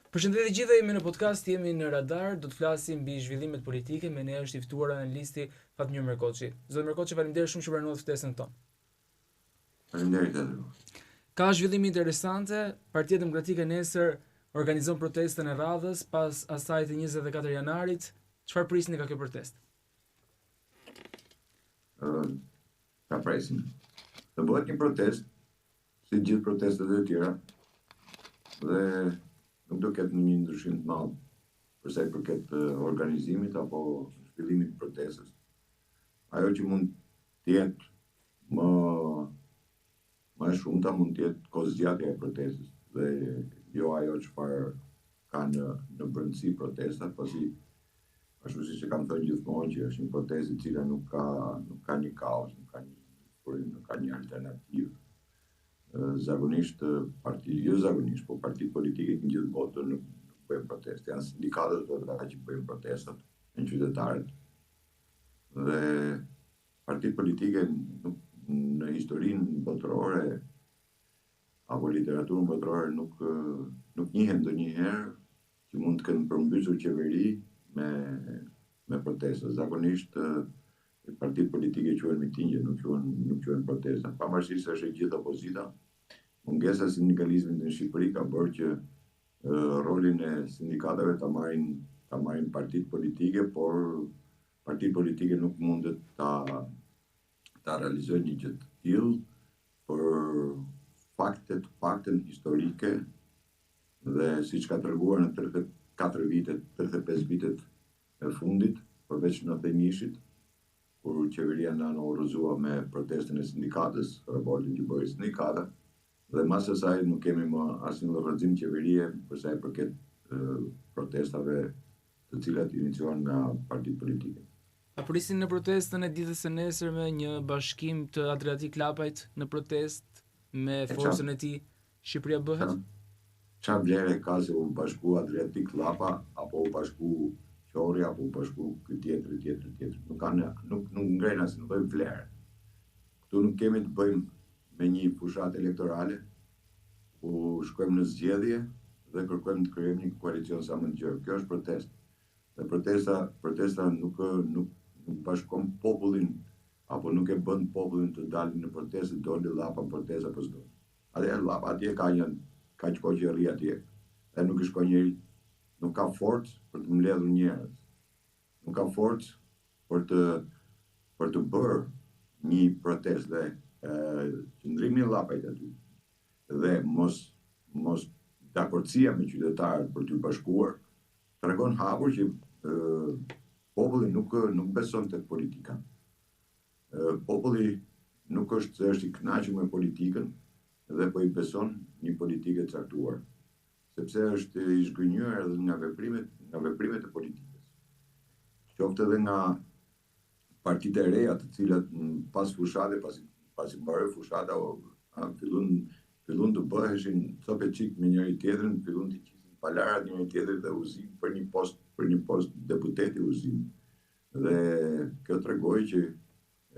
Përshëndetje gjithë, jemi në podcast, jemi në Radar, do të flasim mbi zhvillimet politike, me ne është i ftuar analisti Fatmir Merkoçi. Zoti Merkoçi, faleminderit shumë që pranuat ftesën tonë. Faleminderit. Ka zhvillime interesante, Partia Demokratike nesër organizon protestën e radhës pas asaj të 24 janarit. Çfarë prisni nga kjo protestë? Ka presim. Të bëhet një protestë, si gjithë protestat e tjera, dhe nuk do ketë një ndryshim të madh përsa i përket organizimit apo zhvillimit të protestës. Ajo që mund të jetë më e shumta mund të jetë kozgjatja e protestës dhe jo ajo çfarë ka në brendësi protestat, pasi ashtu siç e kam thënë gjithmonë që është një protestë e cila nuk ka një kaos, nuk ka një alternativë. Zakonisht po partitë politike në gjithë botën nuk bëjnë protestë, janë sindikatët ata që bëjnë protestat në qytetarët. Dhe partitë politike në historinë botërore apo literaturën botërore nuk njihen ndonjëherë që mund të kenë përmbysur qeveri me protesta. Zakonisht partitë politike quhen mitingje, nuk quhen protesta. Pavarësisht se është e gjithë opozita, mungesa e sindikalizmit në Shqipëri ka bërë që rolin e sindikatave ta marrin partitë politike, por partitë politike nuk mundet ta realizojnë një gjë të tillë për fakte të paktën historike dhe siç ka treguar në 35 vitet e fundit, përveç në 91-shit, kur qeveria na urrëzua me protestën e sindikatës, revoltin që bëri sindikata, dhe mas asaj nuk kemi më asnjë lloj qeverie për sa i përket protestave të cilat iniciuan nga partitë politike. A prisin në protestën e ditës së nesërme një bashkim të Adriatik Lapajt në protestë me forcën e tij? Shqipëria bëhet? Çfarë vlere ka se u bashku Adriatik Lapa apo u bashku Qori apo u bashku ky tjetër. Nuk ngren asnjë lloj vlere. Këtu nuk kemi të bëjmë me një fushatë elektorale, ku shkojmë në zgjedhje dhe kërkojmë të krijojmë një koalicion sa më të gjerë. Kjo është protestë. Dhe protesta nuk bashkon popullin apo nuk e bën popullin të dalin në protestë, doli Llapa në protestë apo s'do. Llapa atje ka që kohë që rri atje, dhe nuk i shkon njeri, nuk ka forcë për të mbledhur njerëz. Nuk ka forcë për të bërë një protestë dhe qëndrimi i Llapajt aty dhe mos dakordësia me qytetarët për t'u bashkuar tregon hapur që populli nuk beson tek politika. Populli nuk është i kënaqur me politikën dhe po i beson një politikë të caktuar, sepse është i zgënjur edhe nga veprimet e politikës. Qoftë edhe nga partitë e reja, të cilat pas fushate, pasi mbaroi fushata, fillun të bëheshin copë çik me njëri tjetrin, fillun të qisin palarat njëri tjetrit dhe uzin për një post deputeti uzin. Dhe kjo tregoi që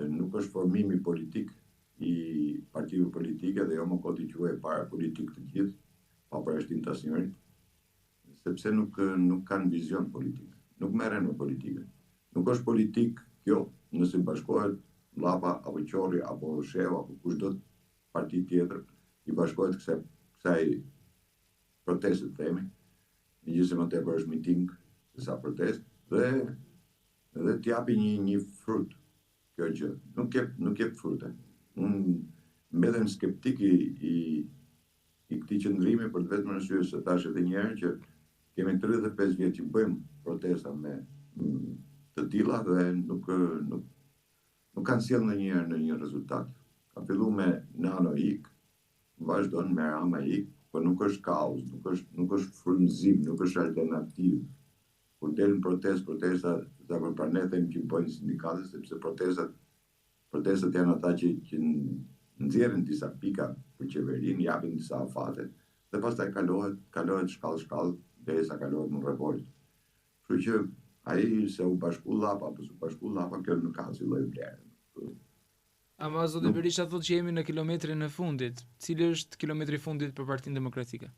nuk është formimi politik i partive politike dhe jo më koti quaj para politik të gjithë, pa përjashtim të asnjërit, sepse nuk kanë vizion politik, nuk merren me politikën. Nuk është politik kjo, nëse bashkohet Llapa apo Qori apo Sheva apo kushdo parti tjetër, i bashkohet kësaj protestë themi, megjithëse më tepër është miting se sa protestë, dhe t'japi një frut kjo gjë. Nuk jep frute. Unë mbeten skeptik i këtij qëndrimi për të vetëm arsye se thash edhe një herë që kemi 35 vjet që bëjmë protesta me të tilla dhe nuk kanë sjellë ndonjëherë në një rezultat. Ka filluar me Nano ik, vazhdon me Rama ik, por nuk është kaos, nuk është frymëzim, nuk është alternativë. Kur delën protesta për ne them që bëjnë sindikatët, sepse protestat janë ata që nxjerrin disa pika për qeverinë, japin disa afate, dhe pastaj kalohet shkallë derisa kalohet në revolt. Kështu që ai se u bashku Llapa apo s'u bashku Llapa, kjo nuk ka asnjë lloj vlere. Ama zoti Berisha thotë që jemi në kilometrin e fundit. Cili është kilometri i fundit për Partinë Demokratike?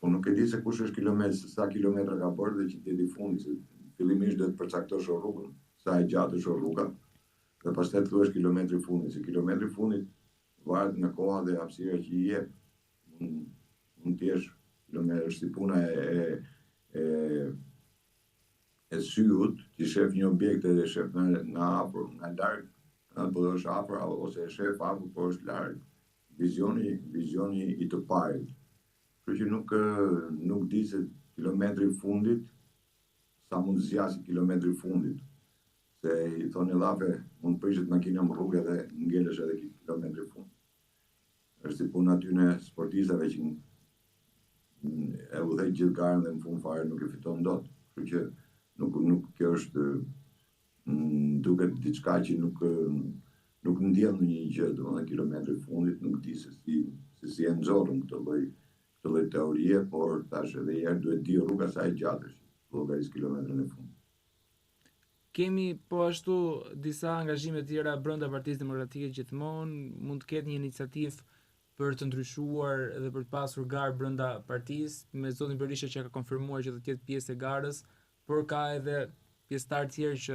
Po nuk e di se kush është kilometr, sa kilometra ka bërë dhe qyteti i fundit, se fillimisht duhet të përcaktosh rrugën, sa e gjatë është rruga, dhe pastaj thuash kilometri i fundit, se kilometri i fundit varet nga koha dhe hapësira që i jep. Mund të jesh kilometër si puna e syut, që shef një objekt dhe shef nga afër, nga larg, po është afër ose e shef afër, po është larg. Vizioni i të parit. Kështu që nuk di se kilometri i fundit, sa mund zgjasë kilometri i fundit. Se i thonë llafe, mund prishet makina në rrugë dhe ngelesh edhe kilometri i fundit. Është si puna aty në sportistëve që e udhëheq gjithë garën dhe në fund fare nuk e fiton dot. Kështu që nuk kjo është duket diçka që nuk ndjell në një gjë, domethënë kilometri i fundit nuk di se si e nxorrën këtë lloj teorie, por tash edhe herë duhet di rruga sa e gjatë është, llogaris kilometrin e fundit. Kemi po ashtu disa angazhime tjera brenda Partisë Demokratike gjithmonë, mund të ketë një iniciativë për të ndryshuar dhe për të pasur garë brenda partisë, me zotin Berisha që ka konfirmuar që do të jetë pjesë e garës, por ka edhe pjesëtarë tjerë që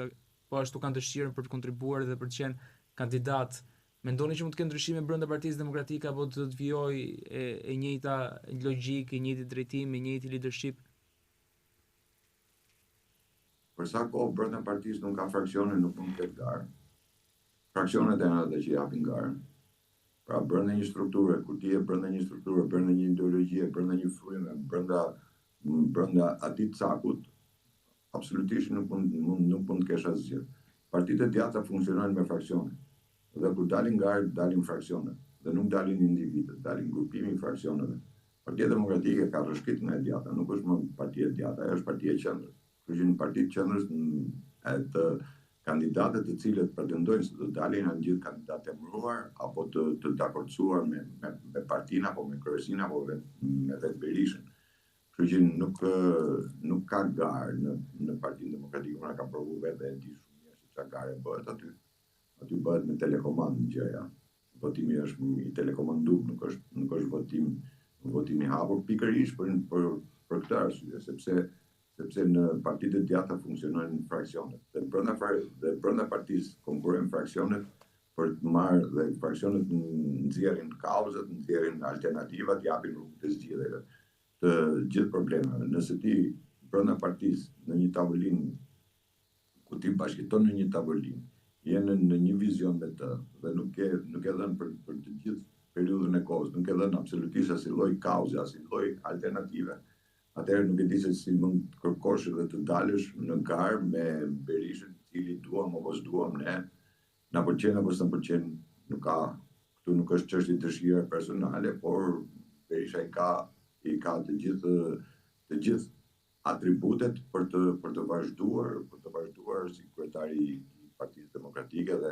po ashtu kanë dëshirën për të kontribuar dhe për të qenë kandidat. Mendoni që mund të ketë ndryshime brenda Partisë Demokratike apo do të vijojë e njëjta logjikë, e njëjti drejtim, e njëjti leadership? Për sa kohë brenda partisë nuk ka fraksione, nuk mund të ketë garë. Fraksionet janë ato që japin garën. Pra brenda një strukture, kur ti je brenda një strukture, brenda një ideologjie, brenda një fryme, brenda atij cakut, absolutisht nuk mund të kesh asgjë. Partitë e djatha funksionojnë me fraksione. Dhe kur dalin garë, dalin fraksione. Dhe nuk dalin individët, dalin grupimi i fraksioneve. Partia Demokratike ka rrëshqit nga e djatha, nuk është më partia e djatha, ajo është partia e qendrës. Kështu që në partitë qendrës të kandidatët të cilët pretendojnë se do dalin janë gjithë kandidatë emëruar apo të dakordsuar me partinë apo me kryesinë apo me vetë Berishën. Kështu që nuk ka garë në Partinë Demokratike, unë ka provu vetë e di shumë mirë se çfarë gare bëhet aty. Aty bëhet me telekomandë gjëja. Votimi është i telekomanduar, nuk është votim i hapur pikërisht për këtë arsye, sepse në partitë e djatha funksionojnë fraksionet. Dhe brenda partisë konkurrojnë fraksionet për të marrë dhe fraksionet nxjerrin kauzat, nxjerrin alternativat, japin rrugë të zgjidhjeve të gjithë problemeve. Nëse ti brenda partisë në një tavolinë ku ti bashkëton në një tavolinë, jenë në një vizion me të dhe nuk e dhënë për të gjithë periudhën e kohës, nuk e dhënë absolutisht asnjë lloj kauze, asnjë lloj alternative. Atëherë nuk e di se si mund të kërkosh dhe të dalësh në garë me Berishën, cili duam apo s'duam ne, na pëlqen apo s'na pëlqen, këtu nuk është çështje dëshire personale, por Berisha i ka të gjithë atributet për të vazhduar si kryetari i Partisë Demokratike dhe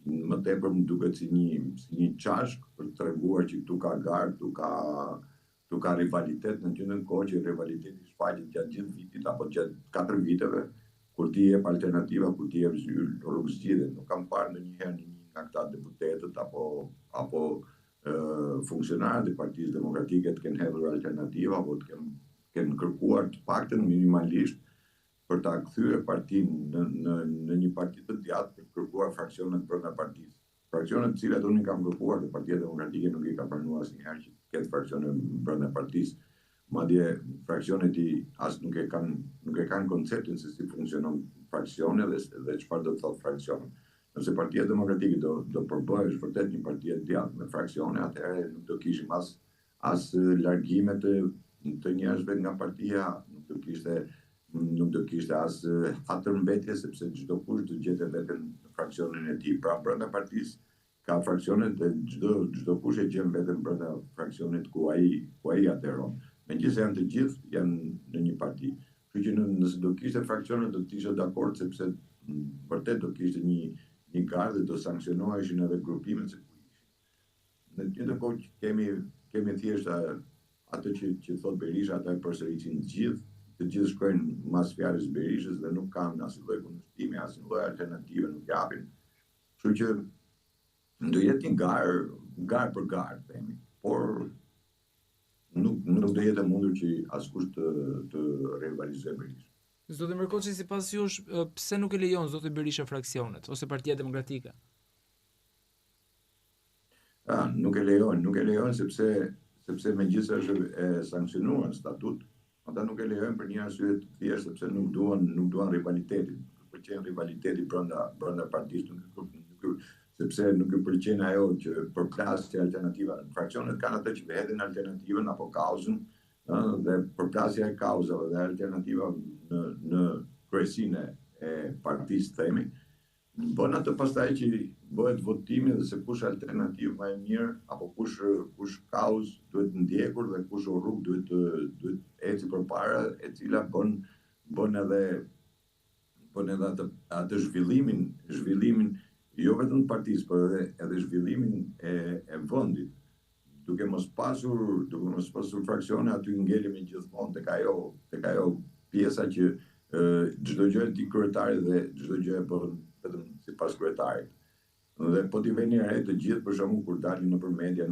më tepër më duket si një çashk për të treguar që këtu ka garë, këtu ka rivalitet, në qendrën kohë që rivaliteti shfaqet gjatë gjithë vitit apo gjatë 4 viteve, kur ti jep alternativa, kur ti jep rrugë zgjidhje. Nuk kam parë ndonjëherë një nga këta deputetët apo funksionarët e Partisë Demokratike të kenë hedhur alternativa apo të kenë kërkuar të paktën minimalisht për ta kthyer partinë në një parti të djathtë, për të kërkuar fraksionet brenda partisë. Fraksionet të cilat unë kam kërkuar dhe Partia Demokratike nuk i ka pranuar asnjëherë që ketë fraksione brenda partisë. Madje fraksionet as nuk e kanë konceptin se si funksionon fraksione dhe çfarë do të thotë fraksione. Nëse Partia Demokratike do përbëhesh vërtet një parti e djathtë me fraksione, atëherë nuk do kishim as largime të njerëzve nga partia, nuk do kishte as hatërmbetje, sepse çdo kush do gjete veten në fraksionin e tij. Pra brenda partisë ka fraksionet dhe çdo kush e gjen veten brenda fraksionit ku ai ateron. Megjithëse janë të gjithë janë në një parti. Kështu që nëse do kishte fraksione do të ishe dakord, sepse vërtet do kishte një garë dhe do sanksionoheshin edhe grupimet se ku ishin. Në të njëjtën kohë kemi thjesht atë që thot Berisha, ata e përsërisin të gjithë shkojnë mas fjalës Berishës dhe nuk kanë asnjë lloj kundërshtimi, asnjë lloj alternative nuk japin. Kështu që do jetë një garë për garë, themi. Por nuk do jetë e mundur që askush të rivalizojë Berishën. Zoti Mërkoçi, sipas jush, pse nuk e lejon zoti Berisha fraksionet ose Partia Demokratike? Nuk e lejon sepse megjithëse është e sankcionuar në statut, ata nuk e lejojnë për një arsye të thjeshtë sepse nuk duan rivalitetin. Nuk pëlqen rivaliteti brenda partisë, sepse nuk i pëlqen ajo që përplasja alternativa. Fraksionet kanë atë që vetin alternativën apo kauzën, dhe përplasja e kauzave dhe alternativa në kryesinë e partisë themi, bën atë pastaj që bëhet votimi dhe se kush alternativë më e mirë apo kush kauzë duhet ndjekur dhe kush rrugë duhet eci përpara, e cila bën edhe atë zhvillimin jo vetëm të partisë, por edhe zhvillimin e vendit. Duke mos pasur fraksione, aty ngelemi gjithmonë tek ajo pjesa që çdo gjë e di kryetari dhe çdo gjë e bën vetëm sipas kryetarit. Dhe po t'i veni re të gjithë, për shembull, kur dalin nëpër media,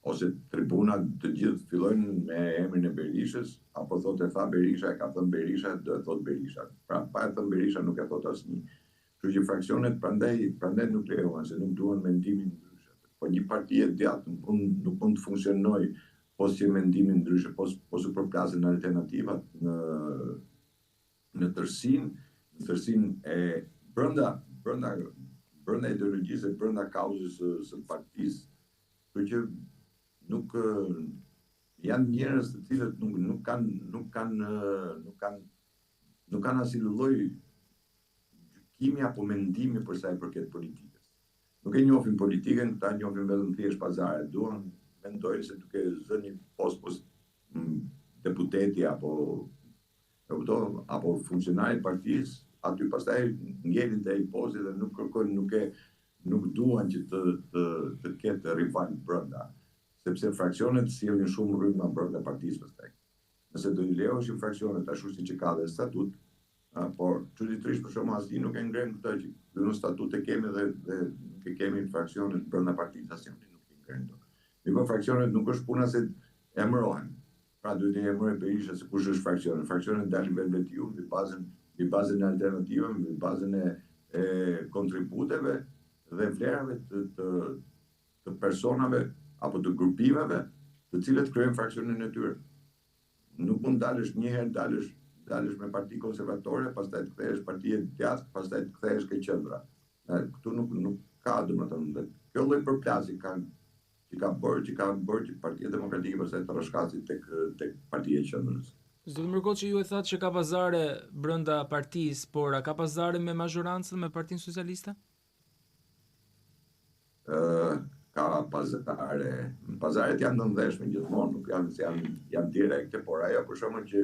ose tribunat, të gjithë fillojnë me emrin e Berishës, apo thotë e tha Berisha, e ka thënë Berisha, do e thotë Berisha. Pra pa e thënë Berisha nuk e thotë asnjë. Kështu që fraksionet prandaj nuk lejohen, se nuk duan mendimin ndryshe. Po një parti e djathtë nuk mund të funksionojë pos që mendimin ndryshe, pos u përplasen alternativat në tërsinë e brenda ideologjisë, brenda kauzës së partisë. Kështu që nuk janë njerëz të cilët nuk kanë asnjë lloj gjykimi apo mendimi për sa i përket politikës. Nuk e njohin politikën, ta njohin vetëm thjesht pazaret. Mendojnë se duke zënë një post deputeti apo funksionari i partisë, aty pastaj ngelin te ai posti dhe nuk kërkojnë, nuk duan që të ketë rival brenda, sepse fraksionet sjellin shumë rrymë brenda partisë pastaj. Nëse do i lejoheshin fraksionet ashtu siç e ka dhe statut, por çuditërisht për shkak asnjë nuk e ngren këtë që në statut e kemi dhe nuk e kemi fraksionet brenda partisë, asnjë nuk e ngren dot. Mirë, fraksionet nuk është puna se emërohen. Pra duhet të emërojë Berisha se kush është fraksioni. Fraksionet dalin vetvetiu mbi bazën e alternativave, mbi bazën e kontributeve dhe vlerave të personave apo të grupimeve të cilët krijojnë fraksionin e tyre. Nuk mund dalësh një herë dalësh me parti konservatore, pastaj të kthehesh parti e djathtë, pastaj të kthehesh ke qendra. Këtu nuk ka, domethënë, kjo lloj përplasje që ka bërë që Partia Demokratike pastaj të rrashkasit tek Partia e Qendrës. Zoti Mërkoçi, ju e thatë që ka pazare brenda partisë, por a ka pazare me mazhorancën me Partinë Socialiste? Ka pazare. Pazaret janë të ndeshme gjithmonë, nuk janë direkte, por ajo për shkakun që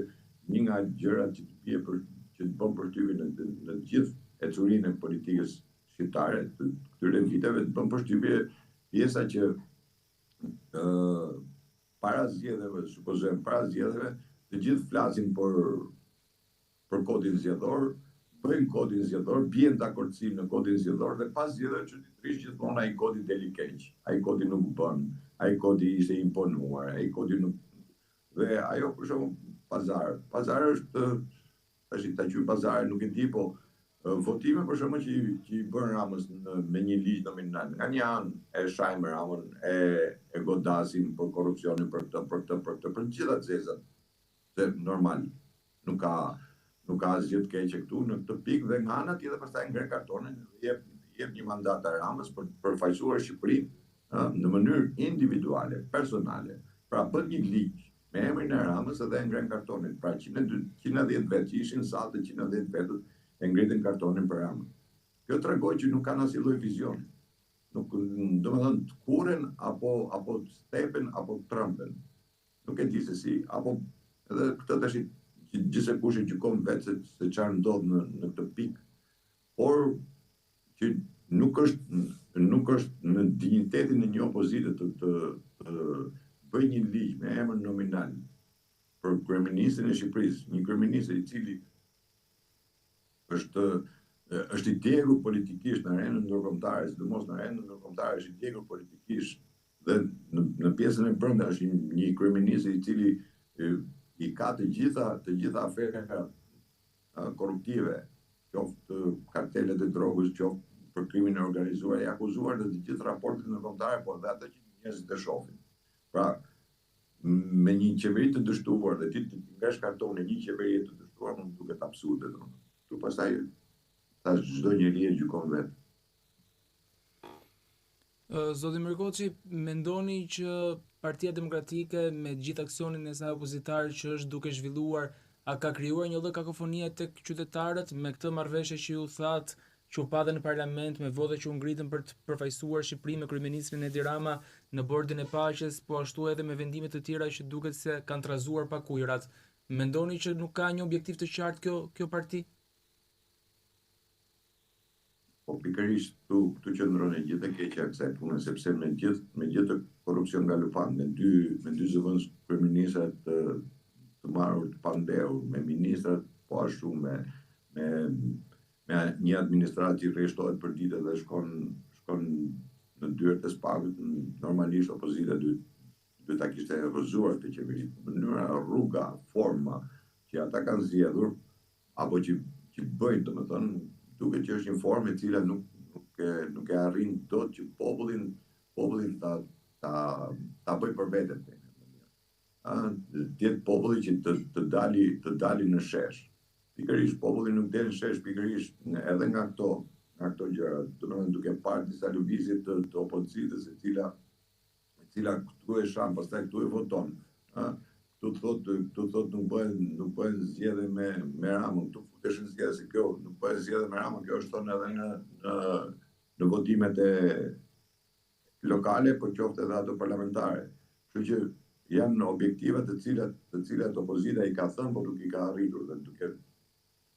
një nga gjërat që të bën përshtypje në gjithë ecurinë e politikës shqiptare të këtyre viteve, të bën përshtypje pjesa që para zgjedhjeve, të gjithë flasin për kodin zgjedhor, bëjnë kodin zgjedhor, bien dakordsi në kodin zgjedhor dhe pas zgjedhjeve çuditërisht gjithmonë ai kodi del i keq. Ai kodi nuk bën, ai kodi ishte imponuar, ai kodi nuk. Dhe ajo për shembull pazar është, tash ta quaj pazar, nuk e di, po votime për shembull që i bën Ramës me një ligj nominal. Nga një anë e shajmë Ramën, e godasin për korrupsionin, për këtë, gjitha zezat. Se normal, nuk ka asgjë të keqe këtu në këtë pikë, dhe nga ana tjetër pastaj ngre kartonin dhe jep një mandat Ramës për përfaqësuar Shqipërinë në mënyrë individuale, personale. Pra bën një ligj me emrin e Ramës edhe ngren kartonin. Pra 110 vet që ishin sallë, 110 vetët e ngritën kartonin për Ramën. Kjo tregon që nuk kanë asnjë lloj vizioni. Nuk, domethënë, të kuren apo stepen apo trëmben. Nuk e di se si, apo edhe këtë tash gjithsekush e gjykon vetë se çfarë ndodh në këtë pikë. Por që nuk është në dinjitetin e një opozite të bëjë një ligj me emër nominal për kryeministrin e Shqipërisë, një kryeminist i cili është i djegur politikisht në arenën ndërkombëtare, sidomos në arenën ndërkombëtare është i djegur politikisht Dhe në pjesën e brenda është një kryeminist i cili i ka të gjitha aferat korruptive, qoftë kartelet e drogës, qoftë për krimin e organizuar, i akuzuar dhe të gjithë raportet ndërkombëtare, por dhe ato që njerëzit e shohin. Pra, me një qeveri të dështuar dhe ti të ngresh kartonin e një qeverie të dështuar, më duket absurde domethënë. Tu pastaj çdo njeri e gjykon vetë. Zoti Mirkoçi, mendoni që Partia Demokratike me gjithë aksionin e saj opozitar që është duke zhvilluar a ka krijuar një lloj kakofonie tek qytetarët me këtë marrëveshje që ju thatë që u pa dhe në parlament me vote që u ngritën për të përfaqësuar Shqipërinë me kryeministrin Edi Rama në bordin e paqes, po ashtu edhe me vendime të tjera që duket se kanë trazuar pa ujërat. Mendoni që nuk ka një objektiv të qartë kjo parti? Po pikërisht këtu qëndron e gjithë e keqja e kësaj pune, sepse me gjithë korrupsion galopant, me dy zëvendës kryeministra të marrur të pandehur, me ministrat po ashtu me një administratë që rreshtohet për ditë dhe shkon në dyert e spakut, normalisht opozita duhet ta kishte rrëzuar këtë qeveri. Mënyra, rruga, forma që ata kanë zgjedhur apo që bëjnë, domethënë, duket që është një formë e cila nuk e arrin dot që popullin ta bëj për veten. Tjetë populli që të dali në shesh. Pikërisht populli nuk del në shesh pikërisht edhe nga këto gjëra. Domethënë duke parë disa lëvizje të opozitës e cila këtu e shan, pastaj këtu e voton. Këtu thot nuk bëhen zgjedhje me Ramën, këtu futeshin zgjedhje se kjo nuk bëhen zgjedhje me Ramën, kjo është thonë edhe në votimet e lokale, por qoftë edhe ato parlamentare. Kështu që janë objektiva të cilat opozita i ka thënë, por nuk i ka arritur, dhe duke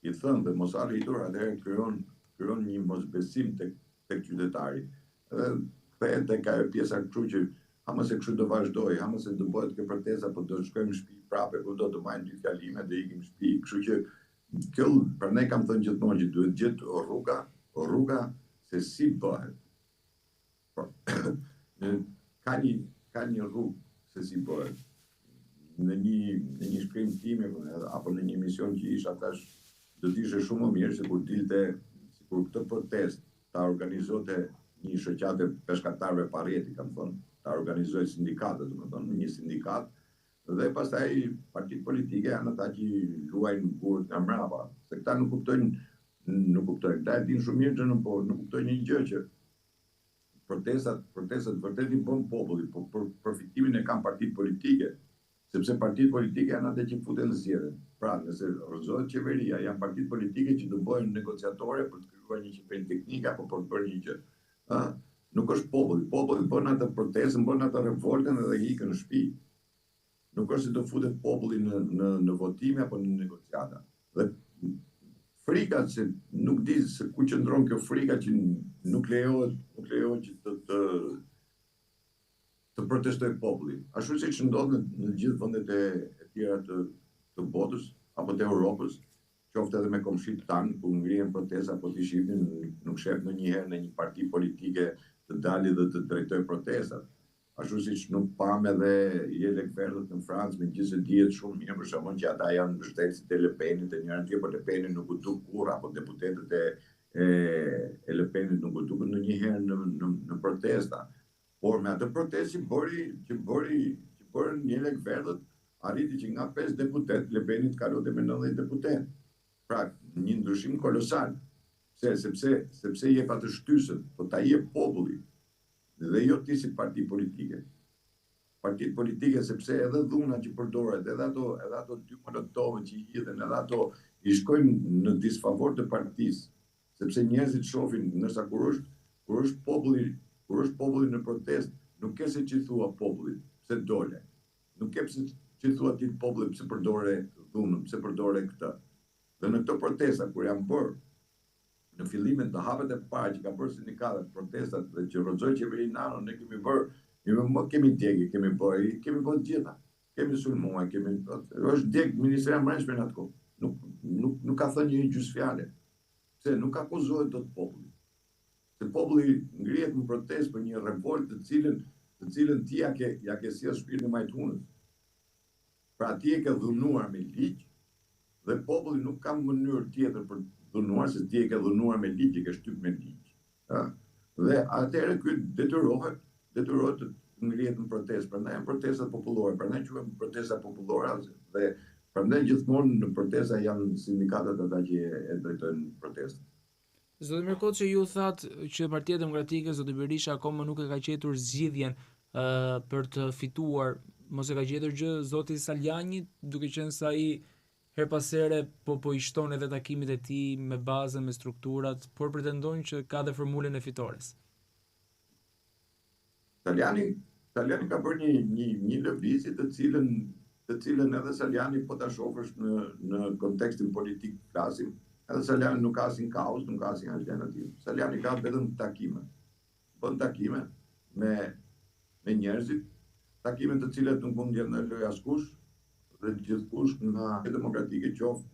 i thënë dhe mos arritur, atëherë krijon një mosbesim tek qytetari. Edhe kthehet tek ajo pjesa kështu që ama se kështu do vazhdoj, ama se do bëhet kjo protesta, po do shkojmë në shtëpi prapë, ku do të marrim 2 fjalime dhe ikim në shtëpi. Kështu që kjo, prandaj kam thënë gjithmonë që duhet gjetë rruga se si bëhet. Ka një rrugë se si bëhet. Në një shkrim tim apo në një emision që isha tash, do të ishte shumë më mirë se kur dilte, sikur këtë protestë ta organizote një shoqatë peshkatarëve Parreti, kam thënë, ta organizojë sindikatët, domethënë një sindikat, dhe pastaj partitë politike janë ata që luajnë burr nga mbrapa, se këta nuk kuptojnë, këta e dinë shumë mirë që nuk kuptojnë një gjë që protestat vërtet i bën populli, por për përfitimin e kanë partitë politike, sepse partitë politike janë ato që futen në zgjedhje. Pra, nëse rrëzohet qeveria, janë partitë politike që do bëhen negociatore për të krijuar një qeveri teknike apo për të bërë një gjë. Nuk është populli. Populli bën atë protestën, bën atë revoltën dhe ikën në shtëpi. Nuk është se do futet populli në votime apo në negociata. Dhe frika që nuk di se ku qëndron kjo frika që nuk lejohet që të protestoj populli. Ashtu siç ndodh në gjithë vendet e tjera të botës apo të Europës, qoftë edhe me komshitë tanë, ku ngrihen protesta, po t'i shihnin, nuk shef ndonjëherë në një parti politike të dali dhe të drejtoj protestat. Ashtu siç nuk pam edhe Jelek Verdët në Francë, megjithëse dihet shumë mirë për shkakun që ata janë mbështetësit e Le Penit e njëra tjetër, por Le Peni nuk u duk kurrë, apo deputetët e Le Penit nuk u dukën ndonjëherë në protesta. Por me atë protestë që bëri Jelek Verdët, arriti që nga 5 deputet, Le Penit kalote me 90 deputet. Pra, një ndryshim kolosal. Sepse jep atë shtysën, po ta jep populli. Dhe jo ti si parti politike. Partitë politike, sepse edhe dhuna që përdoret, edhe ato 2 molotove që i hidhen, edhe ato i shkojnë në disfavor të partisë, sepse njerëzit shohin, ndërsa kur është populli në protestë, nuk ke se që thua popullit, pse dole. Nuk ke se që thua ti popullit pse përdore dhunën, pse përdore këtë. Dhe në këto protesta, kur janë bërë, në fillimet të hapet e parë që ka bërë sindikatët, protestat dhe që rrëzoi qeverinë nano, ne kemi djegë, kemi bërë gjitha. Kemi sulmuar, është djegë Ministria e Brendshme në atë kohë. Nuk ka thënë një gjysmë fjale. Pse nuk akuzohet dot populli. Se populli ngrihet në protestë për një revoltë të cilën të cilën ti ja ke sjell shpirtin e majtunës. Pra ti e ke dhunuar me ligj dhe populli nuk ka mënyrë tjetër për dhunuar se ti e ke dhunuar me ligj, e ke shtyp me ligj. Dhe atëherë ky detyrohet të ngrihet në protestë. Prandaj janë protestat popullore, prandaj quhen protesta popullore dhe prandaj gjithmonë në protesta janë sindikatat ata që e drejtojnë protestën. Zoti Mirkoçi, ju thatë që Partia Demokratike, zoti Berisha akoma nuk e ka gjetur zgjidhjen për të fituar, mos e ka gjetur gjë zoti Saljani, duke qenë se ai her pas here po i shton edhe takimit e tij me bazën, me strukturat, por pretendojnë që ka dhe formulën e fitores. Saljani ka bërë një lëvizje të cilën edhe Saljani po ta shohësh në kontekstin politik flasim. Edhe Saljani nuk ka asnjë kauzë, nuk ka asnjë alternativë. Saljani ka vetëm takime. Bën takime me njerëzit, takime të cilat nuk mund të jenë lojë askush, dhe gjithkush nga demokratike qoftë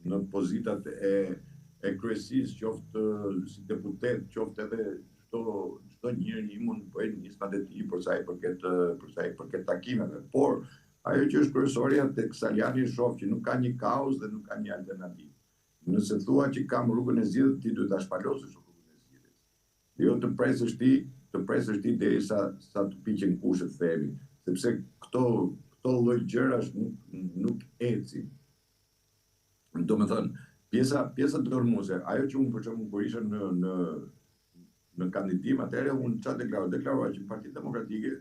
në pozitat e kryesisë, qoftë si deputet, qoftë edhe çdo njeri mund të bëjë nismat e tij për sa i përket takimeve. Por ajo që është kryesorja tek Saljani shoh që nuk ka një kauzë dhe nuk ka një alternativë. Nëse thua që kam rrugën e zgjidhjes, ti duhet ta shpalosësh rrugën e zgjidhjes. Jo të presësh ti derisa sa të piqen kushtet themi, sepse këto lloj gjërash nuk ecin. Domethënë, pjesa dormuese, ajo që unë për shembull kur isha në kandidim, atëherë unë çfarë deklarova që Partia Demokratike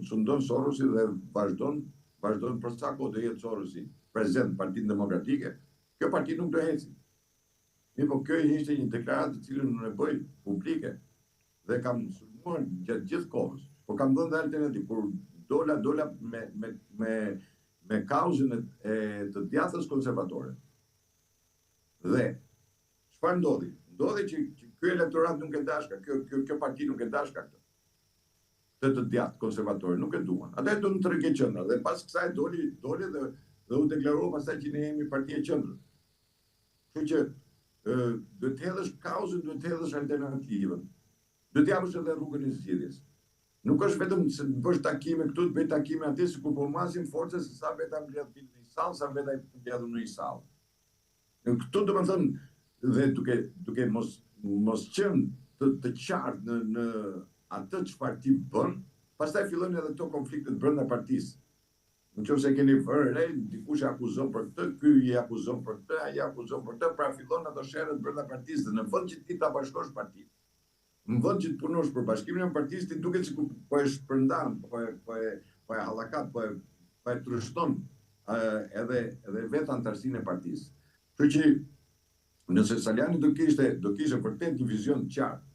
sundon Sorosi dhe vazhdon për sa kohë do jetë Sorosi prezent Partinë Demokratike, kjo parti nuk do ecë. Po kjo ishte një deklaratë të cilën unë e bëj publike dhe kam sulmuar gjatë gjithë kohës. Po kam dhënë dhe alternativë kur dola me kauzën e të djathtës konservatore. Dhe çfarë ndodhi? Ndodhi që ky elektorat nuk e dashka, kjo parti nuk e dashka këtë. Të djathtë konservatorë nuk e duan. Ata do në tregë qendra dhe pas kësaj doli dhe u deklaroi pastaj që ne jemi partia e qendrës. Kështu që duhet të hedhësh kauzën, duhet të hedhësh alternativën. Duhet të japësh edhe rrugën e zgjidhjes. Nuk është vetëm se të bësh takime këtu, të bëj takime atje, sikur po masim forca se sa veta mbledh në një sallë, sa veta mbledh në një sallë. Këtu domethënë dhe duke mos qenë të qartë në atë çfarë ti bën, pastaj fillojnë edhe këto konfliktet brenda partisë. Nëse keni vënë re, dikush e akuzon për këtë, ky i akuzon për këtë, ai akuzon për këtë, pra fillon ato sherrët brenda partisë. Në vend që ti ta bashkosh partinë, në vend që të punosh për bashkimin e partisë, ti duket sikur po e shpërndan, po e hallakat, po e trishton edhe vetë antarësinë e partisë. Kështu që nëse Saljani do kishte vërtet një vizion të qartë,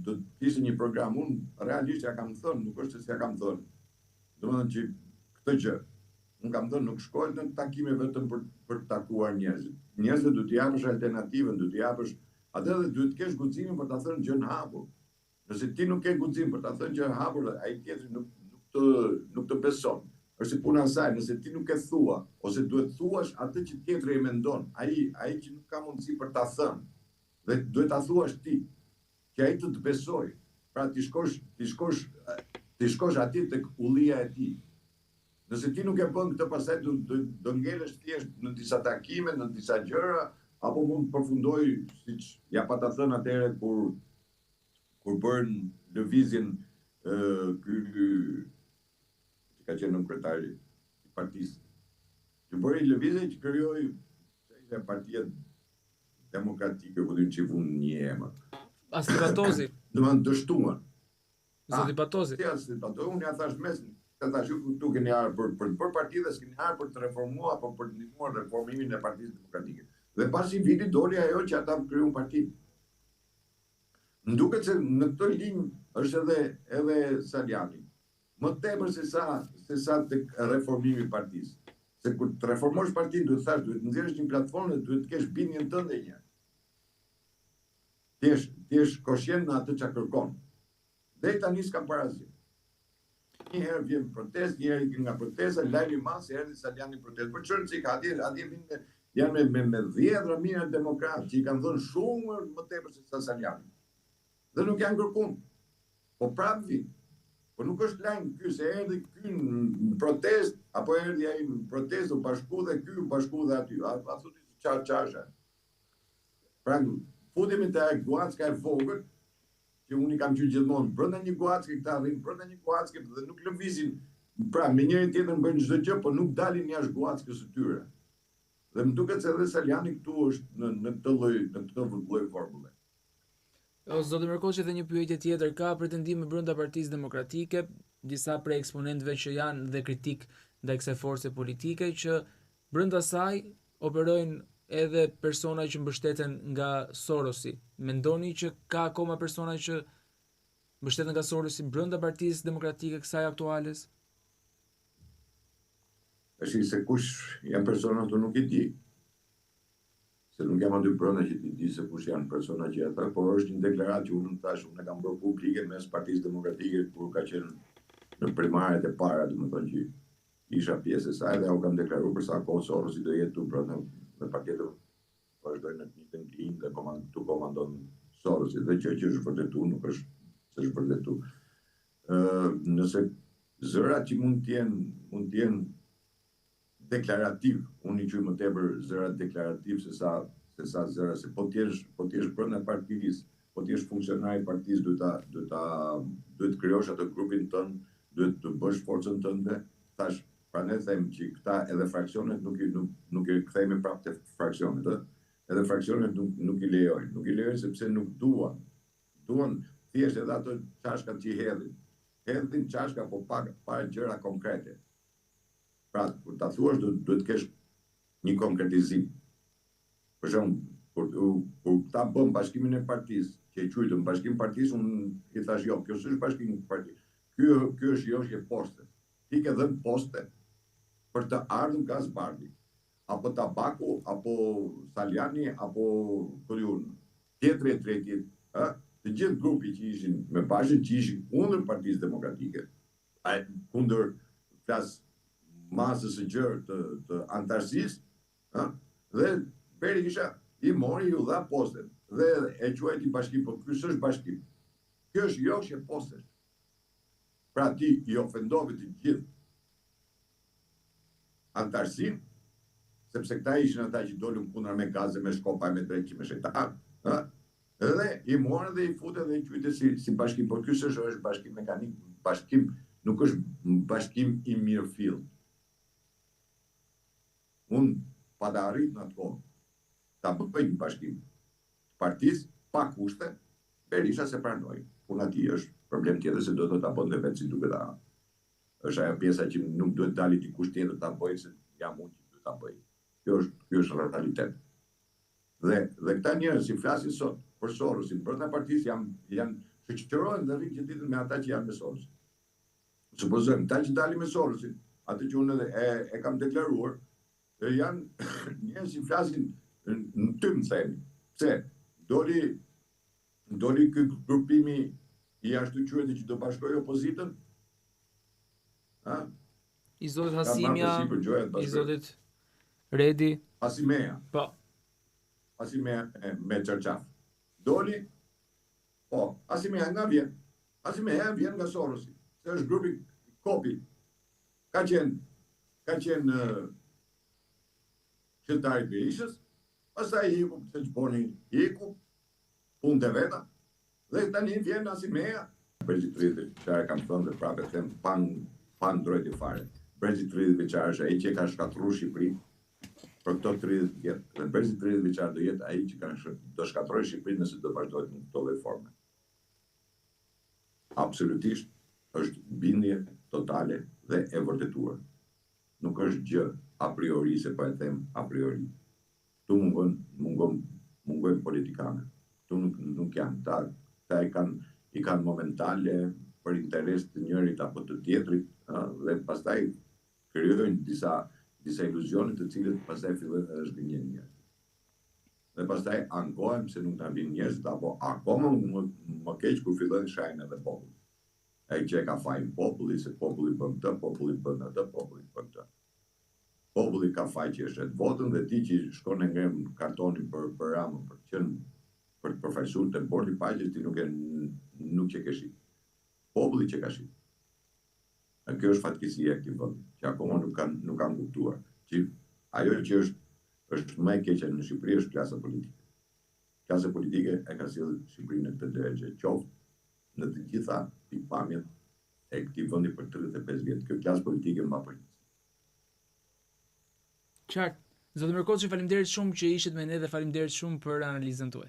do kishte një program, unë realisht ja kam thënë, nuk është se ja kam thënë. Domethënë që këtë gjë, unë kam thënë nuk shkohet në takime vetëm për të takuar njerëzit. Njerëzit duhet t'i japësh alternativën, duhet t'i japësh, atë dhe duhet të kesh guximin për ta thënë gjën hapur. Nëse ti nuk ke guxim për ta thënë gjën hapur, ai tjetri nuk të beson. Është si puna e saj, nëse ti nuk e thua, ose duhet thuash atë që tjetri e mendon, ai që nuk ka mundësi për ta thënë, dhe duhet ta thuash ti, që ai të besoj. Pra ti shkosh aty tek ullia e tij. Nëse ti nuk e bën këtë, pastaj do ngelesh thjesht në disa takime, në disa gjëra, apo mund të përfundoj siç ja pata thënë atëherë kur bën lëvizjen ky ka qenë kryetari i partisë. Që bëri lëvizje që krijoi Partia Demokratike, ku do të çivun një emër. Asli Batozi. Domethënë dështuan. Zoti Batozi. Asli Batozi, unë ja thash mes, tash këtu keni ardhur për të bërë parti dhe s'keni ardhur për të reformuar apo për të ndihmuar reformimin e Partisë Demokratike. Dhe pas një viti doli ajo që ata krijuan parti. Nduket se në këtë linjë është edhe Saljani. Më tepër se sa tek reformimi i partisë. Se kur të reformosh partinë, duhet nxjerrësh një platformë, duhet të kesh bindjen tënde një. Ti je koshient në atë që kërkon. Dhe tani s'ka parazit. Një herë vjen protestë, një herë nga protesta, lajmi i madh se erdhi Saljani protestë. Por çfarë që ka atje janë me dhjetra mijë demokratë që i kanë dhënë shumë më tepër se sa Saljani. Dhe nuk janë kërkuar. po prapë vinë. Po nuk është lajm ky se erdhi ky në protestë, apo erdhi ai në protestë u bashku dhe ky u bashku dhe aty. A thotë çfarë? Pra, futemi te ai guacka e vogël, që unë i kam qenë gjithmonë brenda një guacke, këta rrin brenda një guacke dhe nuk lëvizin. Pra, me njëri tjetrin bëjnë çdo gjë, po nuk dalin jashtë guackës së tyre. Dhe më duket se edhe Saliani këtu është në këtë lloj formule. Zoti Merkoçi, edhe një pyetje tjetër, ka pretendime brenda Partisë Demokratike, disa prej eksponentëve që janë dhe kritik ndaj kësaj force politike, që brenda saj operojnë edhe persona që mbështeten nga Sorosi. Mendoni që ka akoma persona që mbështeten nga Sorosi brenda Partisë Demokratike kësaj aktuales? Është se kush janë persona të nuk i di. Se nuk jam aty brenda që ti di se kush janë persona që ata, por është një deklaratë që unë thash, unë e kam bërë publike mes Partisë Demokratike kur ka qenë në primaret e para, domethënë që isha pjesë e saj dhe u kam deklaruar për sa kohë Sorosi do jetë tu brenda me paketë vazhdojnë në të njëjtën linjë dhe tu komandon Sorosi dhe që është vërtetuar, nuk është se është vërtetuar. Nëse zërat që mund të jenë deklarativ, unë i quaj më tepër zërat deklarativ se sa zëra, se po t'jesh brenda partisë, po t'jesh funksionar i partisë, duhet krijosh atë grupin tënd, duhet të bësh forcën tënde. Tash, prandaj them që këta edhe fraksionet nuk i kthejmë prapë te fraksionet, ëh. Edhe fraksionet nuk i lejojnë. Nuk i lejojnë sepse nuk duan. Duan thjesht edhe ato çashkat që i hedhin. Hedhin çashka po pa gjëra konkrete. Pra, kur ta thuash duhet të kesh një konkretizim. Për shembull, kur ta bën bashkimin e partisë, që e quajtëm bashkim partisë, unë i thash jo, kjo s'është bashkim partisë. Ky është joshje poste. Ti ke dhënë poste për të ardhur Gazbardi, apo Tabaku, apo Saliani, apo tjetri e treti, të gjithë grupi që ishin me bashkë që ishin kundër Partisë Demokratike, kundër flas masës së gjerë të antarësisë, dhe Berisha i mori ju dha posten dhe e quajti bashkim, po ky s'është bashkim. Kjo është joshje postesh. Pra ti i ofendove të gjithë antarësinë, sepse këta ishin ata që dolën kundër me gaze, me shkopa, me dreqi, me shetar, edhe i morën dhe i futën dhe i quajtë si bashkim, por ky s'është bashkim mekanik, bashkim nuk është bashkim i mirëfill. Unë pa da arrit në atë kohë, ta bëj një bashkim partisë pa kushte, Berisha se pranoi. Puna ti është problem tjetër se do të ta bënte vetë si duket ta. Është ajo pjesa që nuk duhet dali dikush tjetër ta bëjë se jam unë që duhet ta bëj. Kjo është realitet. Dhe këta njerëz që flasin sot për Sorosin, brenda partisë janë shoqërohen dhe rrinë ditën me ata që janë me Sorosin. Supozojmë, ata që dalin me Sorosin, atë që unë e kam deklaruar, janë njerëz që flasin në tym themi. Pse? Doli ky grupimi i ashtu quajtur që do bashkojë opozitën? I zotit Hasimja, i zotit Redi. Hasimeja. Po. Hasimeja me Çarçaf. Doli, po, Hasimeja nga vjen? Hasimeja vjen nga Sorosi. Se është grupi Kopi. Ka qenë qytetari i Berishës, pastaj iku, se ç'boni, iku, punët e veta, dhe tani vjen Hasimeja. Brezi 30 vjeçare kam thënë dhe prapë them pa ndrojtje fare. Brezi 30 vjeçar është ai që ka shkatruar Shqipërinë për këto 30 vjet. Dhe brezi 30 vjeçar do jetë ai që do shkatërrojë Shqipërinë nëse do vazhdojë në këto lloj forme. Absolutisht është bindje totale dhe e vërtetuar. Nuk është gjë a priori, se po e them a priori. Këtu mungojnë politikanë. Këtu nuk janë. Ta i kanë momentale për interes të njërit apo të tjetrit, dhe pastaj krijojnë disa iluzione të cilët pastaj fillojnë të zhgënjejnë njerëz. Dhe pastaj ankohen se nuk ta vin njerëzit, apo akoma më keq kur fillojnë shajnë edhe populli. Ai që ka fajin populli, se populli bën këtë, populli bën atë, populli bën këtë. Populli ka faj që është të votën, dhe ti që shkon e ngrem kartonin për Ramën, për të përfaqësuar të bordi paqes, ti nuk që ke shi. populli që ka shit. Dhe kjo është fatkeqësia e këtij vendi, që akoma nuk kanë kuptuar që ajo që është më e keqe në Shqipëri është klasa politike. Klasa politike e ka sjellë Shqipërinë në këtë drejtë, qoftë në të gjitha pikpamjet e këtij vendi për 35 vjet. Kjo klasë politike mba politik. Qartë. Zotë Mirkoçi, faleminderit shumë që ishit me ne dhe faleminderit shumë për analizën tuaj.